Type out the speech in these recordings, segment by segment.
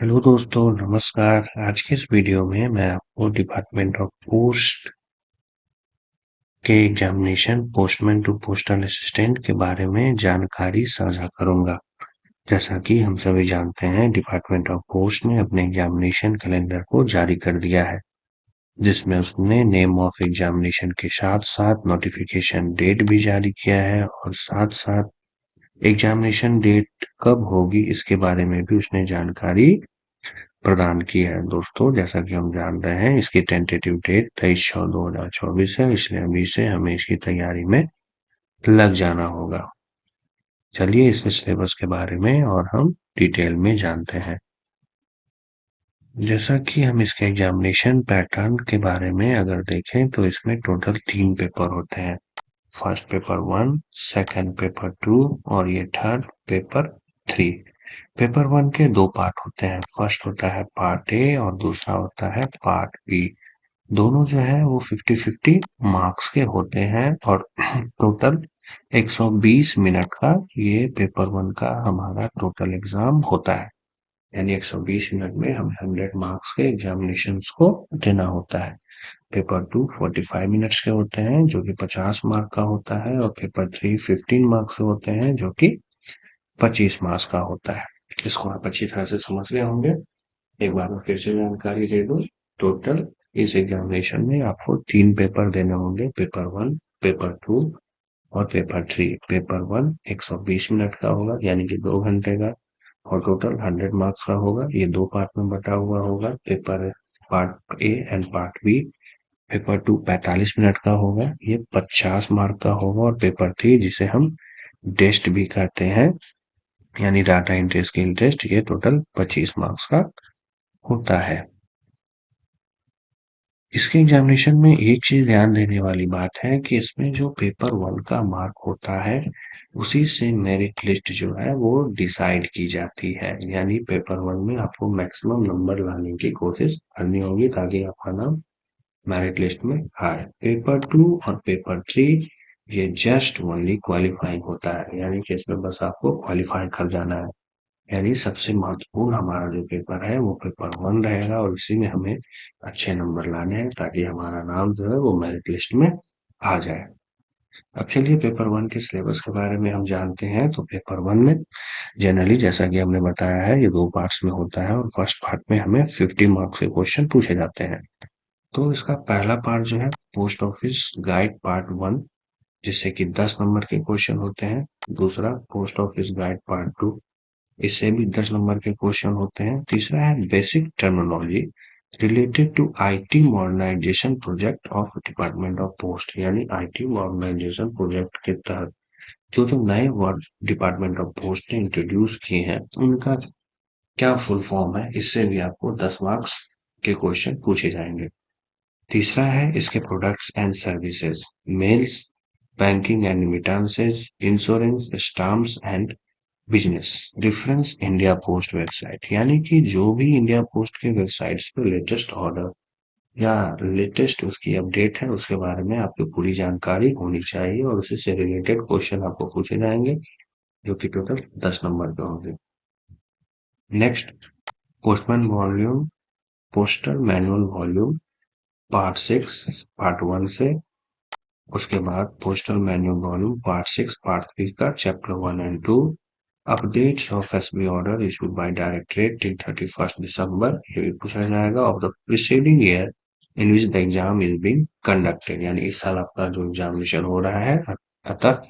Hello दोस्तों, नमस्कार। आज के इस वीडियो में मैं आपको डिपार्टमेंट ऑफ पोस्ट के examination postman to postal assistant के बारे में जानकारी साझा करूंगा। जैसा कि हम सभी जानते हैं, डिपार्टमेंट ऑफ पोस्ट ने अपने एग्जामिनेशन कैलेंडर को जारी कर दिया है, जिसमें उसने नेम ऑफ एग्जामिनेशन के साथ साथ नोटिफिकेशन डेट भी जारी किया है और साथ साथ एग्जामिनेशन डेट कब होगी इसके बारे में भी उसने जानकारी प्रदान की है। दोस्तों, जैसा कि हम जान रहे हैं, इसकी टेंटेटिव डेट 23/6/2024 है, इसलिए अभी से हमें इसकी तैयारी में लग जाना होगा। चलिए इसके सिलेबस के बारे में और हम डिटेल में जानते हैं। जैसा कि हम इसके एग्जामिनेशन पैटर्न के बारे में अगर देखें तो इसमें टोटल 3 पेपर होते हैं। फर्स्ट पेपर 1, सेकंड पेपर 2 और ये थर्ड पेपर 3। पेपर 1 के 2 पार्ट होते हैं। फर्स्ट होता है पार्ट ए और दूसरा होता है पार्ट बी। दोनों जो है वो 50-50 मार्क्स के होते हैं और टोटल 120 मिनट का ये पेपर 1 का हमारा टोटल एग्जाम होता है। यानी 120 मिनट में हमें 100 मार्क्स के एग्जामिनेशन को देना होता है। पेपर 2 45 मिनट्स के होते हैं, जो कि 50 मार्क का होता है, और पेपर 3 15 मार्क्स के होते हैं, जो कि 25 मार्क्स का होता है। इसको आप अच्छी तरह से समझ गए होंगे। एक बार मैं फिर से जानकारी दे दूं। टोटल इस एग्जामिनेशन में आपको 3 पेपर देने होंगे, पेपर 1, पेपर 2 और पेपर 3। पेपर 1 120 मिनट का होगा, यानी कि 2 घंटे का, और टोटल 100 मार्क्स का होगा। ये 2 पार्ट में बटा हुआ होगा, paper part A and part B. Paper 2 45 minute का होगा, ये 50 मार्क का होगा, और पेपर 3 जिसे हम टेस्ट भी कहते हैं, यानी डाटा एंट्री स्किल टेस्ट, ये टोटल 25 मार्क्स का होता है। इसके एग्जामिनेशन में एक चीज ध्यान देने वाली बात है कि इसमें जो पेपर 1 का मार्क होता है, उसी से मेरिट लिस्ट जो है वो डिसाइड की जाती है। यानी पेपर 1 में आपको मैक्सिमम नंबर लाने की कोशिश करनी होगी ताकि आपका नाम मेरिट लिस्ट में आए। पेपर 2 और पेपर 3 ये जस्ट ओनली क्वालिफाइंग होता है, यानी कि इसमें बस आपको क्वालिफाई कर जाना है। यानी सबसे महत्वपूर्ण हमारा जो पेपर है वो पेपर 1 रहेगा, और इसी में हमें अच्छे नंबर लाने हैं ताकि हमारा नाम जो है वो मेरिट लिस्ट में आ जाए। अब चलिए पेपर 1 के सिलेबस के बारे में हम जानते हैं। तो पेपर 1 में जनरली, जैसा कि हमने बताया है, ये 2 पार्ट्स में होता है, और फर्स्ट पार्ट में हमें 50 मार्क्स के क्वेश्चन पूछे जाते हैं। तो इसका पहला पार्ट जो है पोस्ट ऑफिस गाइड पार्ट 1, जिससे कि 10 नंबर के क्वेश्चन होते हैं। दूसरा पोस्ट ऑफिस गाइड पार्ट 2, इससे भी 10 नंबर के क्वेश्चन होते हैं। तीसरा है basic terminology related to IT modernisation project of department of post, यानी आईटी मॉडर्नाइजेशन प्रोजेक्ट के तहत जो जो नए वर्ड डिपार्टमेंट ऑफ पोस्ट ने इंट्रोड्यूस किए हैं, उनका क्या फुल फॉर्म है, इससे भी आपको 10 मार्क्स के क्वेश्चन पूछे जाएंगे। तीसरा है इसके products and services, mails, banking and remittances, insurance, stamps and business, difference India post website, यानी कि जो भी इंडिया पोस्ट के वेबसाइट्स पे लेटेस्ट ऑर्डर या लेटेस्ट उसकी अपडेट है, उसके बारे में आपको पूरी जानकारी होनी चाहिए, और उसी से रिलेटेड क्वेश्चन आपको पूछे जाएंगे, जो कि टोटल 10 नंबर के होंगे। Next, postman volume postal manual volume part 6 part 1 से, उसके बाद postal manual volume part 6 part 3 का chapter 1 and 2, updates of SB order issued by directorate till 31 दिसंबर, ये भी पूछा जाएगा, of the preceding year in which the exam is being conducted, यानी इस साल आपका जो एग्जामिनेशन हो रहा है, अतः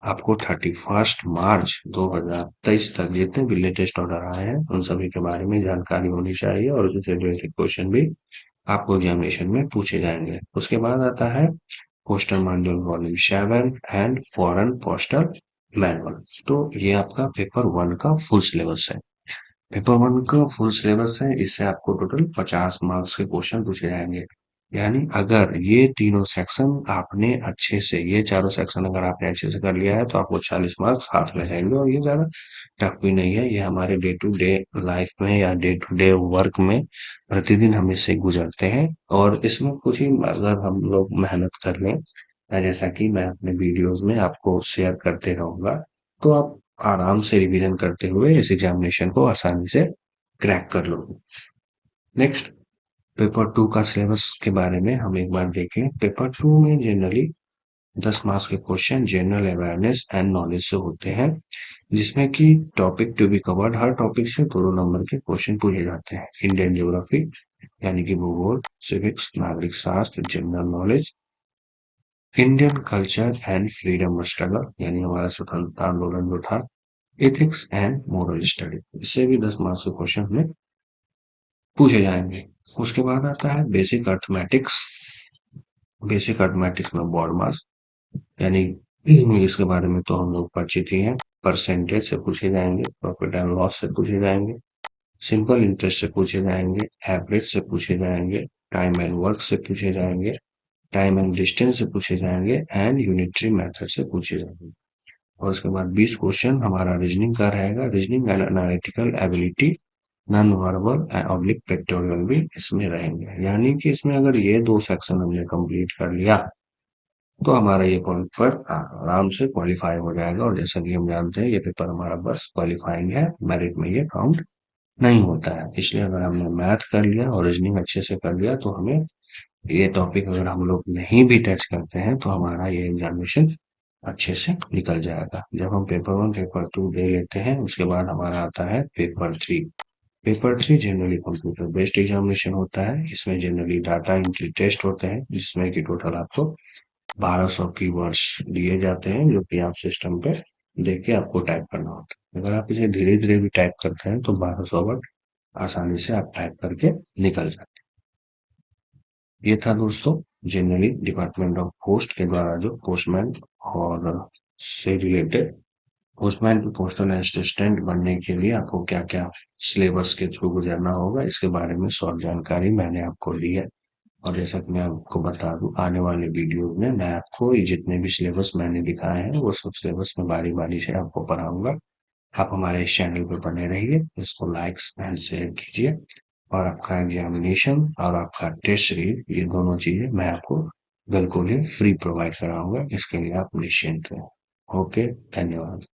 आपको 31 मार्च 2023 तक जितने भी लेटेस्ट ऑर्डर आए हैं उन सभी के बारे में जानकारी होनी चाहिए, और उससे रिलेटेड क्वेश्चन भी आपको एग्जामिनेशन में पूछे जाएंगे। उसके बाद आता है postal manual volume 7 and foreign postal manual. तो ये आपका पेपर 1 का फुल सिलेबस है। पेपर 1 का फुल सिलेबस है, इससे आपको टोटल 50 मार्क्स के क्वेश्चन पूछे जाएंगे। यानी अगर ये तीनों सेक्शन आपने अच्छे से, ये चारों सेक्शन अगर आपने अच्छे से कर लिया है, तो आपको 40 मार्क्स हाथ में रहेंगे, और ये ज्यादा टफ भी नहीं है। ये हमारे डे टू डे लाइफ में या डे टू डे वर्क में प्रतिदिन हम इससे गुजरते हैं, और इसमें कुछ ही अगर हम लोग मेहनत कर लें, जैसा कि मैं अपने वीडियोस में आपको शेयर करते रहूंगा, तो आप आराम से रिवीजन करते हुए इस एग्जामिनेशन को आसानी से क्रैक कर लोगे। नेक्स्ट, पेपर टू का सिलेबस के बारे में हम एक बार देखें। पेपर टू में जनरली 10 मार्क्स के question general awareness and knowledge से होते हैं, जिसमें कि टॉपिक टू बी कवर्ड, हर टॉपिक से 2 नंबर के क्वेश्चन पूछे जाते हैं। इंडियन ज्योग्राफी यानी कि भूगोल, सिविक्स नागरिक शास्त्र general knowledge, Indian culture and freedom struggle यानी हमारा स्वतंत्रता आंदोलन जो था, एथिक्स एंड मोरल स्टडी, इससे भी 10 मार्क्स के क्वेश्चन हमें पूछे जाएंगे। उसके बाद आता है बेसिक अर्थमेटिक्स। बेसिक अर्थमेटिक्स में बॉड मास यानी इसके बारे में तो हम लोग परिचित ही हैं। परसेंटेज से पूछे जाएंगे, प्रॉफिट एंड लॉस से पूछे जाएंगे, सिंपल इंटरेस्ट से पूछे जाएंगे, एवरेज से पूछे जाएंगे, टाइम एंड वर्क से पूछे जाएंगे, टाइम एंड डिस्टेंस से पूछे जाएंगे एंड यूनिटरी मेथड से पूछे जाएंगे। और उसके बाद 20 क्वेश्चन हमारा रीजनिंग का रहेगा। Reasoning and analytical ability, non verbal oblique pictorial भी इसमें रहेंगे। यानी कि इसमें अगर ये 2 सेक्शन हमने कंप्लीट कर लिया तो हमारा ये पेपर आराम से क्वालिफाई हो जाएगा। और जैसा कि हम जानते हैं ये पेपर हमारा बस क्वालिफाइंग है, मेरिट में ये काउंट नहीं होता है। इसलिए अगर हमने मैथ कर लिया और रीजनिंग अच्छे से कर लिया तो हमें ये टॉपिक अगर हम लोग नहीं भी टच करते हैं तो हमारा ये एग्जामिनेशन अच्छे से निकल जाएगा। जब हम पेपर वन पेपर टू दे लेते हैं उसके बाद हमारा आता है paper three. Paper three generally computer based examination होता है। इसमें जनरली डाटा एंट्री टेस्ट होते हैं, जिसमें कि टोटल आपको 1200 कीवर्ड्स दिए जाते हैं, जो कि आप सिस्टम पे देख के आपको टाइप करना होता है। अगर आप इसे धीरे धीरे भी टाइप करते हैं तो 1200 वर्ड आसानी से आप टाइप करके निकल जाते हैं। ये था दोस्तों जनरली डिपार्टमेंट ऑफ पोस्ट के द्वारा जो पोस्टमैन और से रिलेटेड पोस्टमैन की पोस्टल असिस्टेंट बनने के लिए आपको क्या क्या सिलेबस के थ्रू गुजरना होगा, इसके बारे में शॉर्ट जानकारी मैंने आपको दी है। और जैसा कि मैं आपको बता दूं, आने वाले वीडियो में मैं आपको ये जितने भी सिलेबस मैंने दिखाए हैं वो सब सिलेबस में बारी बारी से आपको पढ़ाऊंगा। आप हमारे इस चैनल पर बने रहिए, इसको लाइक्स एंड शेयर कीजिए। और आपका एग्जामिनेशन और आपका टेस्ट सीरीज ये दोनों चीजें मैं आपको बिल्कुल ही फ्री प्रोवाइड कराऊंगा। इसके लिए आप निश्चिंत रहें। ओके, धन्यवाद।